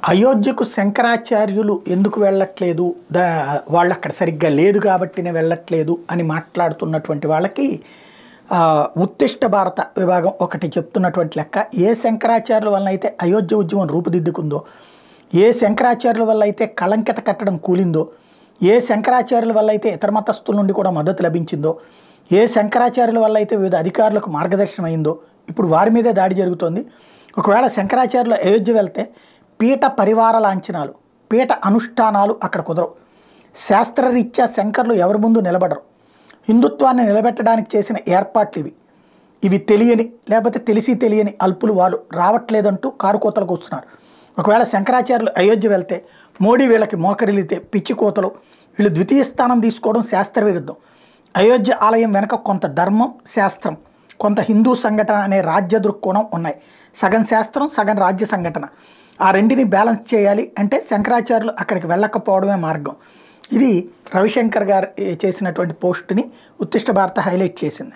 అయోధ్యకు శంకరాచార్యులు ఎందుకు వెళ్ళట్లేదు వాళ్ళు అక్కడ సరిగ్గా లేదు కాబట్టినే వెళ్ళట్లేదు అని మాట్లాడుతున్నటువంటి వాళ్ళకి ఉత్తిష్ట భారత విభాగం ఒకటి చెప్తున్నటువంటి లెక్క. ఏ శంకరాచార్యుల వల్ల అయితే అయోధ్య ఉద్యమం రూపుదిద్దుకుందో, ఏ శంకరాచార్యుల వల్ల అయితే కళంకిత కట్టడం కూలిందో, ఏ శంకరాచార్యుల వల్ల అయితే ఇతర మతస్థుల నుండి కూడా మద్దతు లభించిందో, ఏ శంకరాచార్యుల వల్ల అయితే వివిధ అధికారులకు మార్గదర్శనం అయిందో, ఇప్పుడు వారి మీదే దాడి జరుగుతోంది. ఒకవేళ శంకరాచార్యులు అయోధ్య వెళ్తే పీఠ పరివార లాంఛనాలు, పీఠ అనుష్ఠానాలు అక్కడ కుదరవు. శాస్త్రరీత్యా శంకర్లు ఎవరి ముందు నిలబడరు. హిందుత్వాన్ని నిలబెట్టడానికి చేసిన ఏర్పాట్లు ఇవి తెలియని, లేకపోతే తెలిసి తెలియని అల్పులు వాళ్ళు రావట్లేదంటూ కారుకోతలకు వస్తున్నారు. ఒకవేళ శంకరాచార్యులు అయోధ్య వెళ్తే మోడీ వీళ్ళకి మోకరిల్లితే పిచ్చి కోతలు, వీళ్ళు ద్వితీయ స్థానం తీసుకోవడం శాస్త్ర విరుద్ధం. అయోధ్య ఆలయం వెనక కొంత ధర్మం, శాస్త్రం, కొంత హిందూ సంఘటన అనే రాజ్య దృక్కోణం ఉన్నాయి. సగం శాస్త్రం, సగం రాజ్య సంఘటన. ఆ రెండిని బ్యాలెన్స్ చేయాలి అంటే శంకరాచార్యులు అక్కడికి వెళ్ళకపోవడమే మార్గం. ఇది రవిశంకర్ గారు చేసినటువంటి పోస్ట్ని ఉత్తిష్ట భారత హైలైట్ చేసింది.